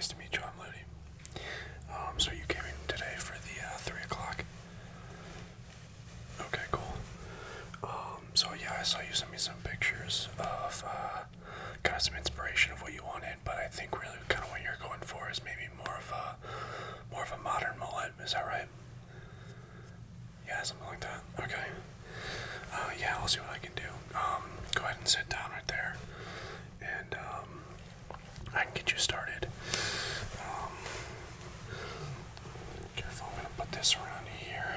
Nice to meet you. I'm Ludi. So you came in today for the 3 o'clock? Okay, cool. So yeah, I saw you send me some pictures of kind of some inspiration of what you wanted, but I think really kind of what you're going for is maybe more of a modern mullet. Is that right? Yeah, something like that. Okay. Yeah, I'll see what I can do. Go ahead and sit down right there, and I can get you started. Careful, I'm gonna put this around here.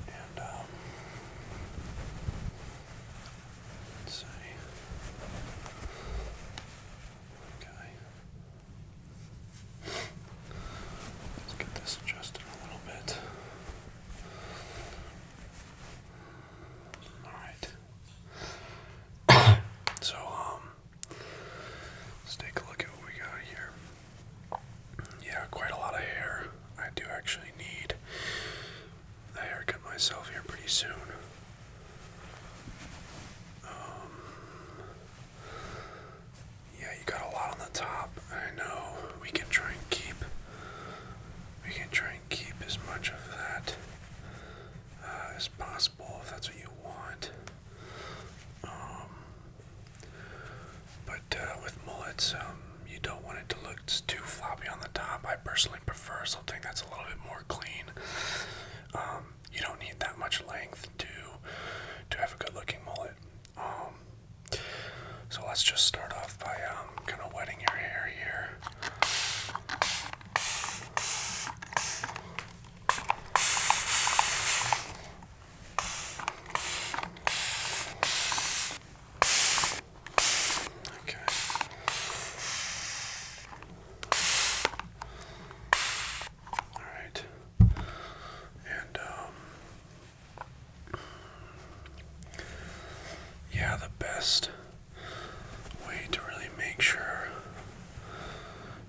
And let's see. Okay. Let's get this adjusted a little bit. Alright. So, let's take a look at what we got here. Yeah, quite a lot of hair. I do actually need a haircut myself here pretty soon. Yeah, you got a lot on the top. I know we can try and keep as much of that as possible if that's what you want. But with mullets, you don't want it to look too floppy on the top. I personally prefer something that's a little bit more clean. You don't need that much length to have a good looking mullet. So let's just start off by kind of wetting your hair here. Okay. All right. And yeah, the best way to really make sure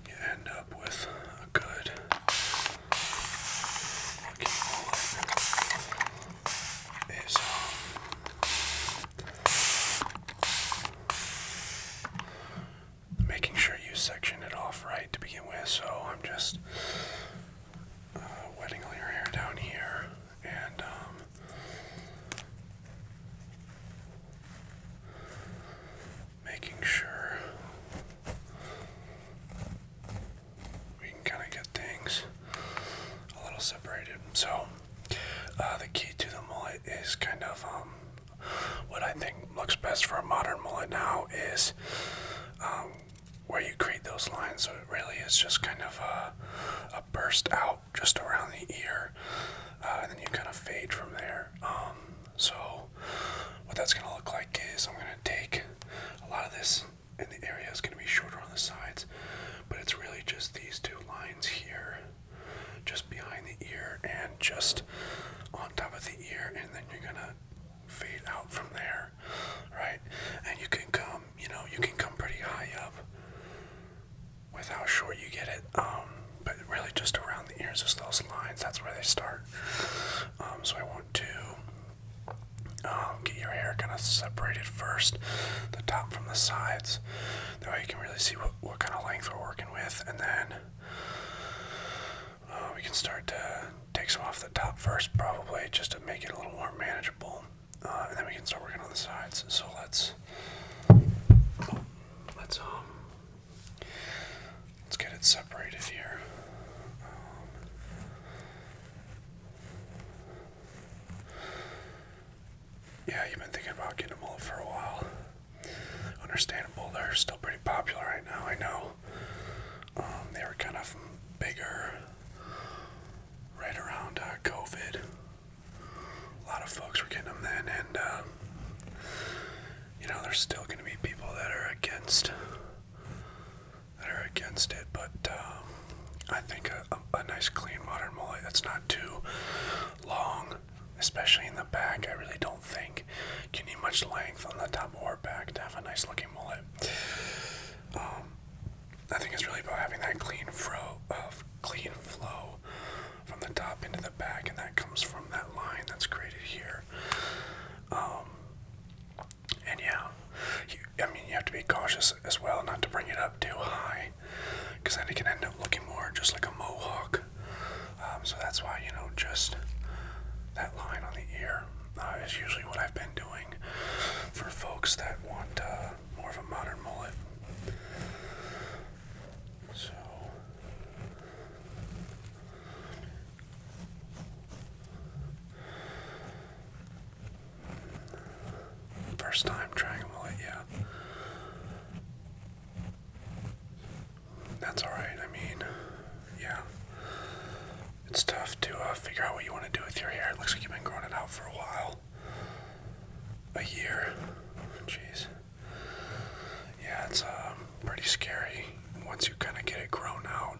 you end up with a good looking mullet is making sure you section it off right to begin with. So I'm just wetting all your hair down here and making sure we can kind of get things a little separated. So the key to the mullet is kind of what I think looks best for a modern mullet now is where you create those lines. So it really is just kind of a burst out just around the ear, and then you kind of fade from there. So what that's going to look like is I'm going to take a lot of this, and the area is going to be shorter on the sides, but it's really just these two lines here, just behind the ear and just on top of the ear, and then you're going to fade out from there, right? And you can come, you can come pretty high up with how short you get it, but really just around the ears, just those lines, that's where they start. So I want to get your hair kind of separated first, the top from the sides. That way you can really see what kind of length we're working with, and then we can start to take some off the top first, probably, just to make it a little more manageable, and then we can start working on the sides. So let's get it separated here. Yeah, you've been thinking about getting a mullet for a while. Understandable. They're still pretty popular right now, I know. They were kind of bigger right around COVID. A lot of folks were getting them then, and there's still going to be people that are against it, but I think a nice clean modern mullet that's not too long, especially in the back, I really don't think you need much length on the top or back to have a nice looking mullet. I think it's really about having that clean flow from the top into the back, and that comes from that line that's created here. And yeah, cautious as well not to bring it up too high, because then it can end up looking more just like a mohawk. So that's why, just that line on the ear is usually what I've been doing for folks that want more of a modern mullet. So first time trying a mullet, yeah. That's alright, I mean, yeah. It's tough to figure out what you want to do with your hair. It looks like you've been growing it out for a while. A year. Jeez. Yeah, it's pretty scary once you kind of get it grown out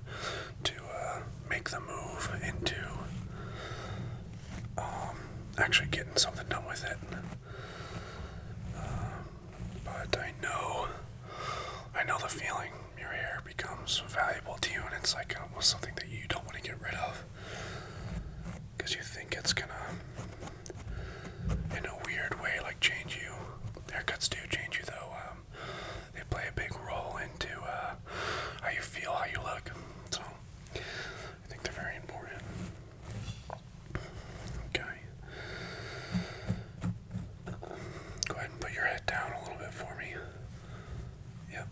to make the move into actually getting something done with it. But I know the feeling. Your hair becomes valuable to you, and it's like almost something that you don't want to get rid of, because you think it's gonna, in a weird way, like change you. Haircuts do change you, though. They play a big role into how you feel, how you look. So I think they're very important. Okay. Go ahead and put your head down a little bit for me. Yep.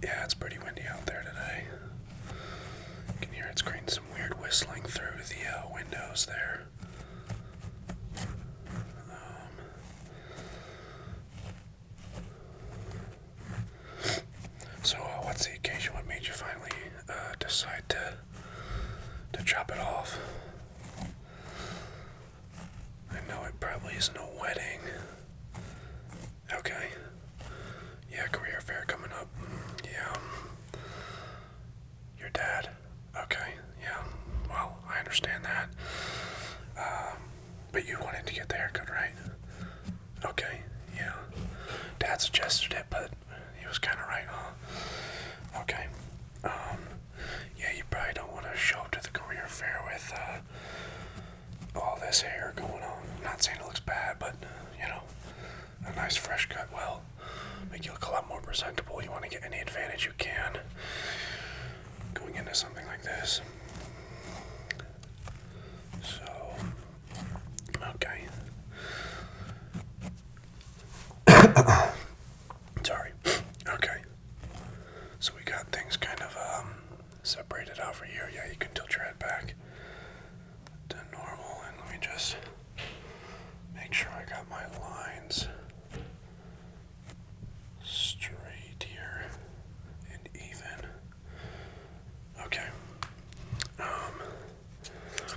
Yeah, it's pretty windy out there today. You can hear it's creating some weird whistling through the windows there. So what's the occasion? What made you finally decide to chop it off? I know it probably isn't a wedding. Okay. Yeah, career fair coming up. Yeah. Your dad. Okay. Yeah. Well, I understand that. But you wanted to get the haircut, right? Okay. Yeah. Dad suggested it, but he was kind of right, huh? Okay. Yeah, you probably don't want to show up to the career fair with all this hair going on. I'm not saying it looks bad, but a nice fresh cut will make you look a lot more presentable. You want to get any advantage you can going into something like this. So, okay. Sorry. Okay. So we got things kind of separated out for you. Yeah, you can tilt your head back to normal, and let me just make sure I got my lines straight here and even. Okay. I'm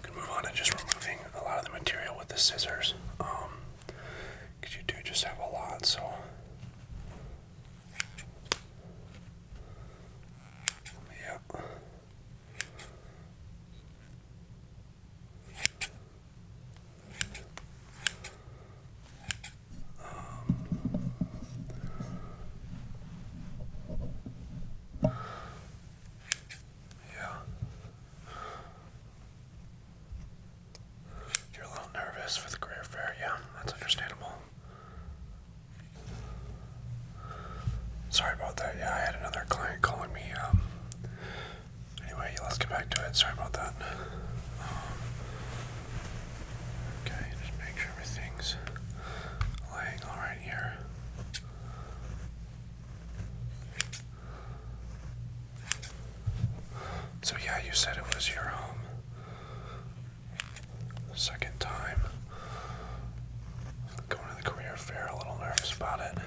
gonna move on to just removing a lot of the material with the scissors. Because you do just have a lot, so. Yep. You're a little nervous for the career fair, yeah, that's understandable. Sorry about that, yeah, I had another client calling me, anyway, let's get back to it, sorry about that. Okay, just make sure everything's laying alright here. So yeah, you said it was your second time going to the career fair, a little nervous about it.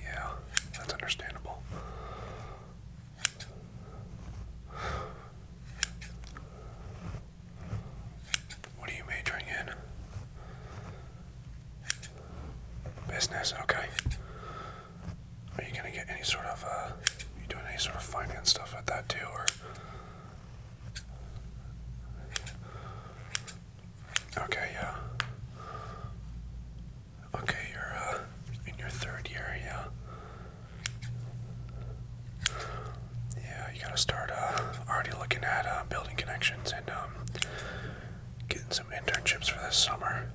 Yeah, that's understandable. What are you majoring in? Business, okay. Are you gonna get any sort of, you doing any sort of finance stuff at that too, or? Okay, yeah. Okay, you're, in your third year, yeah. Yeah, you gotta start, already looking at, building connections. internships for this summer.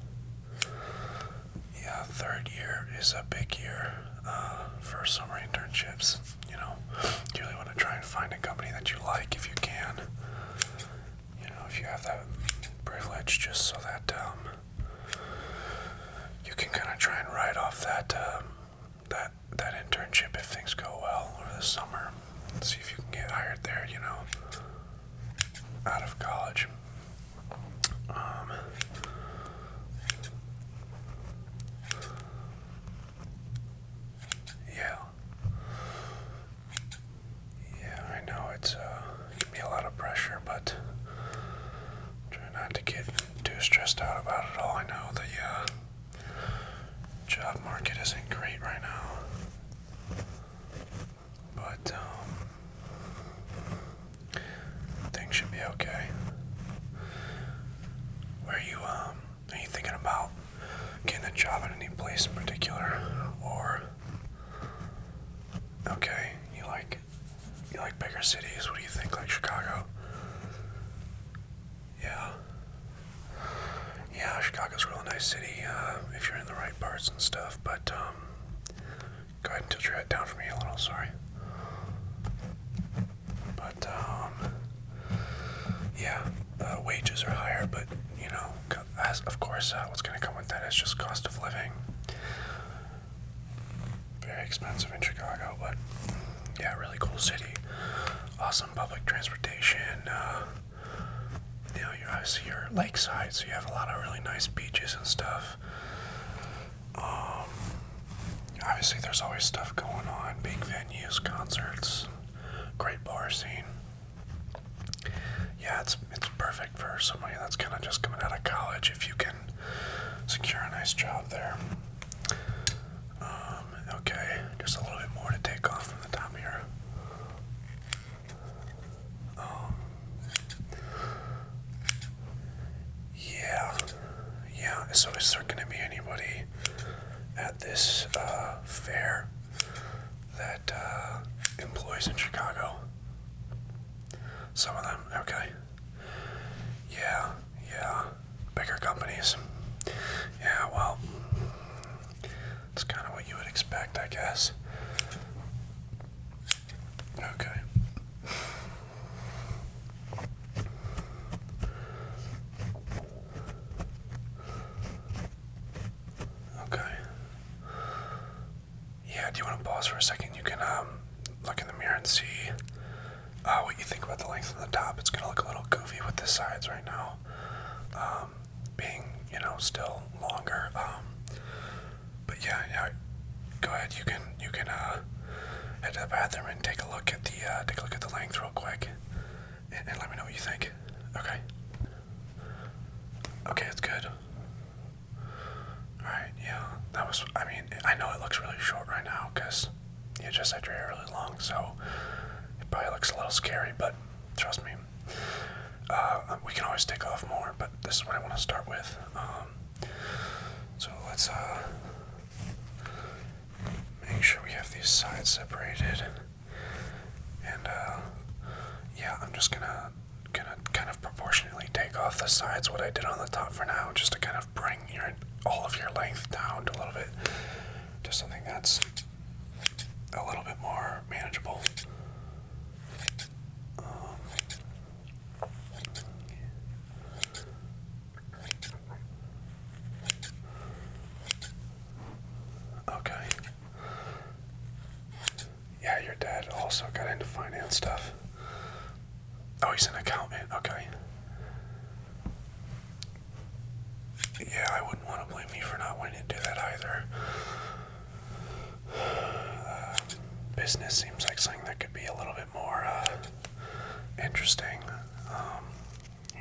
Yeah, third year is a big year for summer internships. You know, you really want to try and find a company that you like if you can. You know, if you have that privilege, just so that you can kind of try and ride off that internship if things go well over the summer. See if you can get hired there, you know, out of college. Yeah, I know it can be a lot of pressure, but try not to get too stressed out about it all. I know the job market isn't great right now, but things should be okay. Are you thinking about getting a job at any place in particular, or okay, you like bigger cities? What do you think, like Chicago? Yeah, Chicago's a real nice city if you're in the right parts and stuff, but go ahead and tilt your head down for me a little, sorry. But yeah, wages are higher, but you know, as of course, what's going to come with that is just cost of living. Very expensive in Chicago, but yeah, really cool city. Awesome public transportation. You know, obviously you're lakeside, so you have a lot of really nice beaches and stuff. Obviously there's always stuff going on, big venues, concerts, great bar scene. Yeah, it's perfect for somebody that's kind of just coming out of college if you can secure a nice job there. Okay, just a little bit more to take off from the top here. Yeah. So is there going to be anybody at this fair that employs in Chicago? Some of them, okay. Yeah. Bigger companies. Yeah, well, it's kind of what you would expect, I guess. Okay. Yeah, do you want to pause for a second? You can look in the mirror and see what you think about the length of the top. It's going to look a little goofy with the sides right now, being, you know, still longer. But yeah, go ahead. You can head to the bathroom and take a look at the length real quick, and let me know what you think. Okay. Okay, it's good. Alright, yeah, I know it looks really short right now because you just had your hair really long, so it probably looks a little scary, but trust me, we can always take off more, but this is what I want to start with. So let's make sure we have these sides separated, and yeah, I'm just gonna kind of proportionately take off the sides what I did on the top for now, just to kind of bring all of your length down to a little bit, to something that's a little bit more manageable. Okay. Yeah, your dad also got into finance stuff. Oh, he's an accountant, okay. Yeah, I wouldn't want to blame me for not wanting to do that either. Business seems like something that could be a little bit more interesting.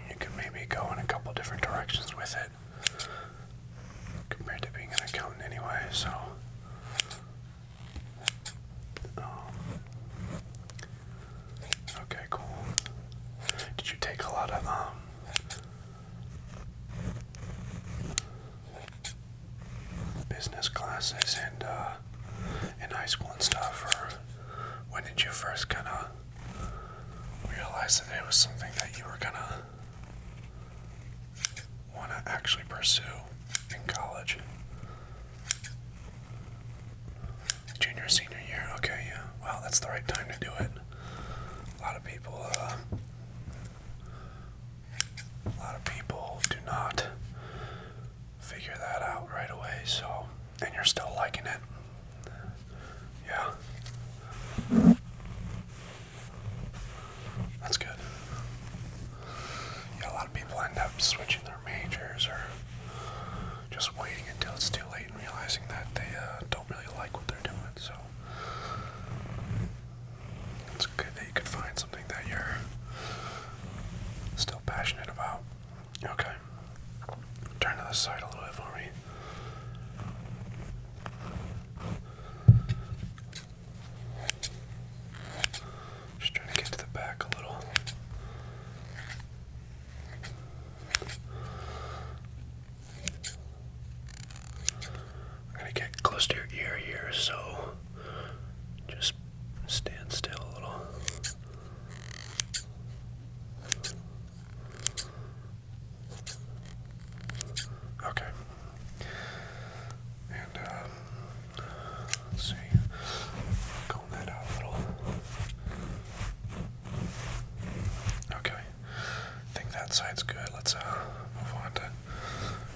You could maybe go in a couple different directions with it, compared to being an accountant anyway, so. Okay, cool. Did you take a lot of business classes and in high school and stuff, or when did you first kind of realize that it was something that you were gonna want to actually pursue in college? Junior, senior year. Okay, yeah. Well, that's the right time to do it. A lot of people do not figure that out right away. So, and you're still liking it. Yeah. That's good. Yeah, a lot of people end up switching their majors or just waiting until it's too late and realizing that they don't really like what they're doing. So it's good that you could find something that you're still passionate about. Okay. Turn to the side a little bit for me. Just trying to get to the back a little. I'm gonna get close to your ear here, so just stand still a little. Okay. And let's see. Comb that out a little. Okay. I think that side's good. Let's move on to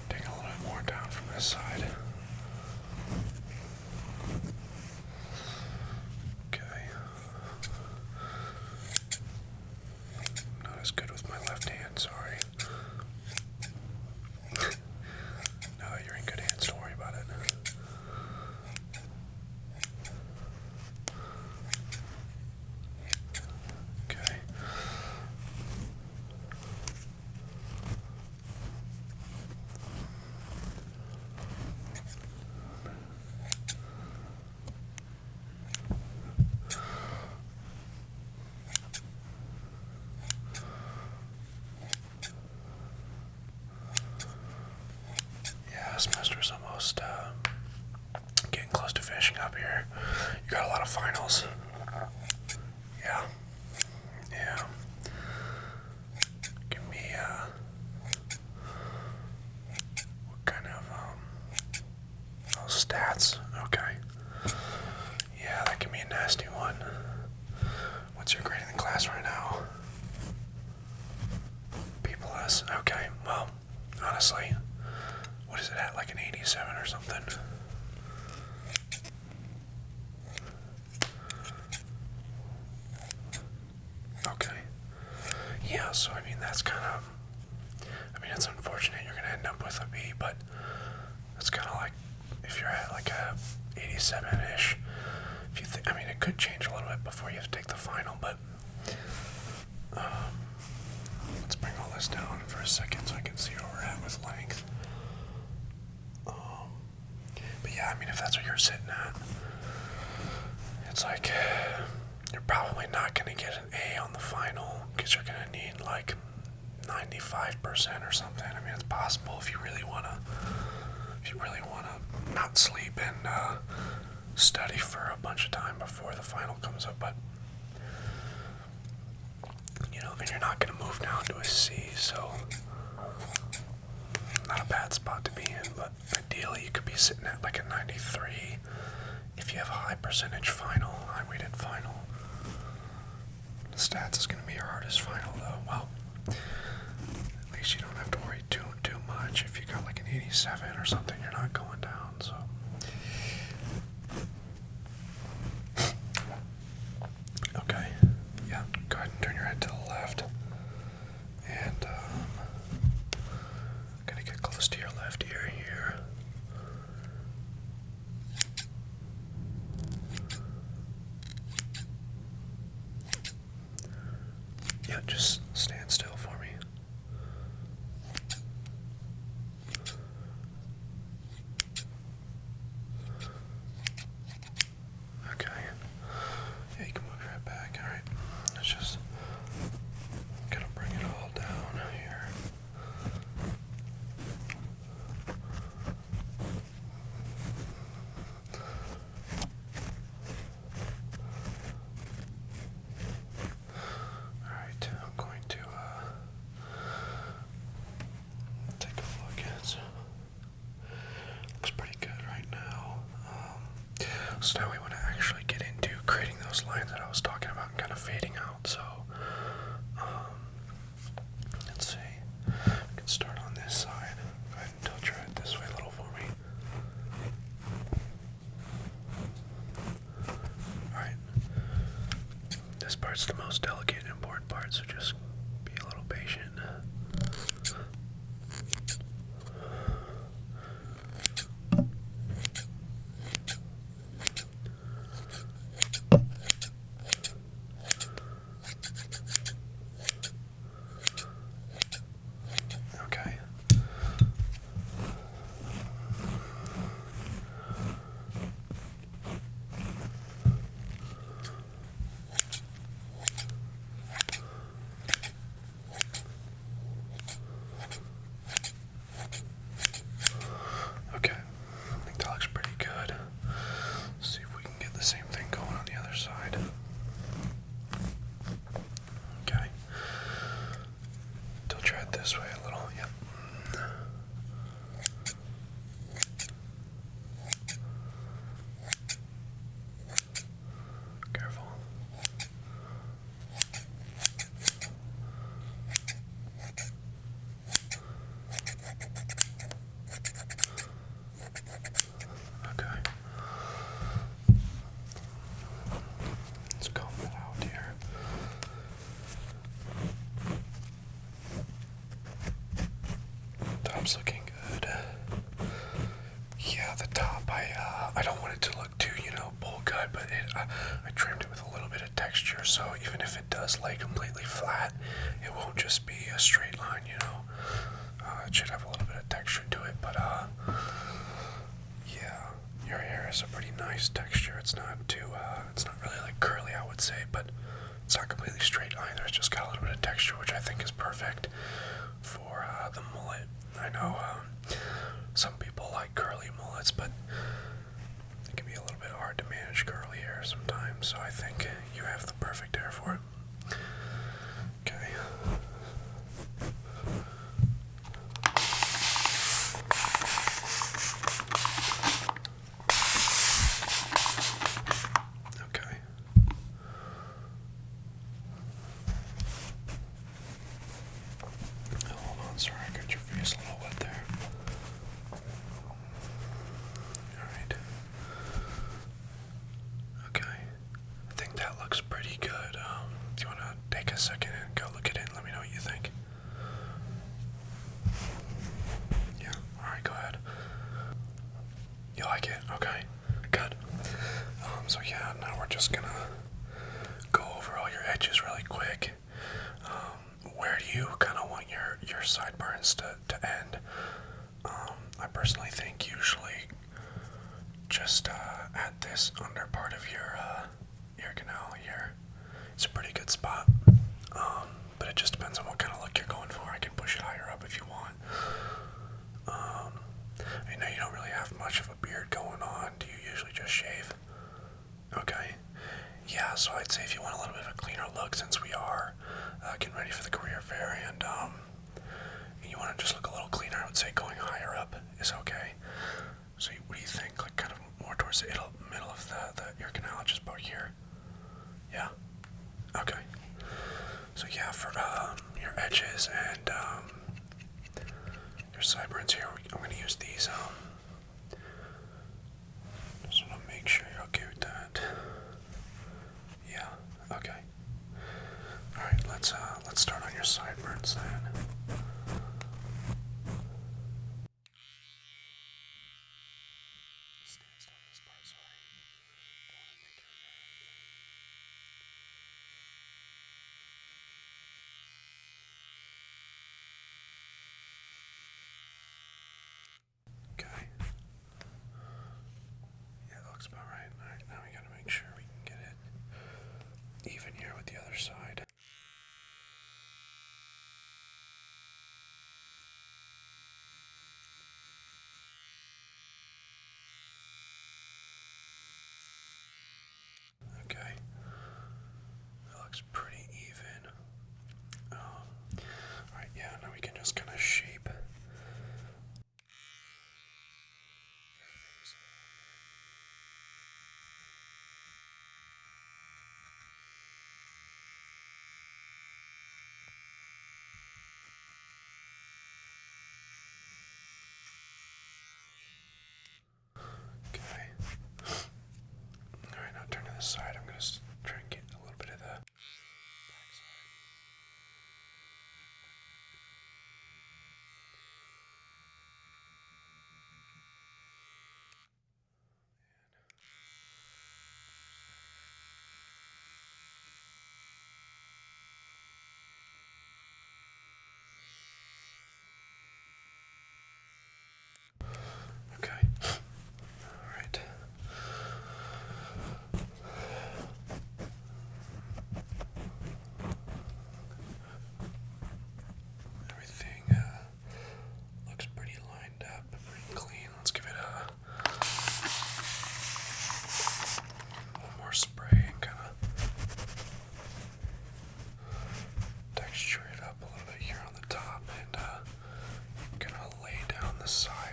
take a little bit more down from this side. Okay. Not as good with my left hand, sorry. No, you're in good hands, don't worry about it. Okay. Yeah, semester's almost getting close to finishing up here. You got a lot of finals. Yeah. Yeah. Give me what kind of oh, stats. Okay. Yeah, that can be a nasty one. What's your grade in the class right now? B+. Okay. Well, honestly, what is it at? Like an 87 or something? Okay. Yeah, so I mean, that's kind of, I mean, it's unfortunate you're going to end up with a B, but it's kind of like if you're at like a 87-ish, if you think, I mean, it could change a little bit before you have to take the final, but let's bring all this down for a second so I can see where we're at with length. But yeah, I mean, if that's what you're sitting at, it's like you're probably not going to get an A on the final because you're going to need like 95% or something. I mean, it's possible if you really want to not sleep and study for a bunch of time before the final comes up, but you know, and you're not going to move down to a C, so not a bad spot to be in, but ideally you could be sitting at like a 93 if you have a high percentage final, high weighted final. Stats is going to be your hardest final though. Well, at least you don't have to worry too much. If you got like an 87 or something, you're not going down, so. Okay, yeah, go ahead and turn your head to the left. And gonna get close to your left ear here. Yeah, just stand still for me. So now we want to actually get into creating those lines that I was talking about and kind of fading out. So let's see. We can start on this side. Go ahead and tilt your head this way a little for me. Alright. This part's the most delicate and important part, so just be a little patient. Okay. Okay, I think that looks pretty good. Let's see if we can get the same thing going on the other side. Okay. Tilt your head this way a little, yep. Careful. Okay. Let's comb it out here. Top's looking good. Yeah, the top, I don't want it to look too, bowl cut, but I trimmed it with a little bit of texture, so even if it does lay completely flat, it won't just be a straight line, it should have a little bit of texture to it, but yeah, your hair has a pretty nice texture. It's not it's not really like curly, I would say, but it's not completely straight either. It's just got a little bit of texture, which I think is perfect for the mullet. I know some people like curly mullets, but it can be a little bit hard to manage curly hair sometimes, so I think you have the perfect hair for it. Okay. Okay. Hold on, sorry, I got your face a little wet there. Alright. Okay. I think that looks pretty good. Do you want to take a second and go look at it and let me know what you think? Yeah, alright, go ahead. You like it? Okay, good. So yeah, now we're just gonna go over all your edges really quick. Where do you kind of want your sideburns to end? I personally think usually just at this under part of your ear canal here. It's a pretty good spot, but it just depends on what kind of look you're going for. I can push it higher up if you want. I know you don't really have much of a beard going on. Do you usually just shave? Okay. Yeah, so I'd say if you want a little bit of a cleaner look, since we are getting ready for the career fair, and you want to just look a little cleaner, I would say going higher up is okay. So what do you think? Like kind of more towards the middle of the ear canal, just about here? Yeah? Okay. So yeah, for your edges and your sideburns here, I'm going to use these. Just want to make sure you're okay with that. Yeah, okay. Alright, let's start on your sideburns then. Stand still on this part, sorry. Don't want to make your hair. Okay. Yeah, that looks about right. Alright, now we gotta make sure we can get it even here with the other side. the side.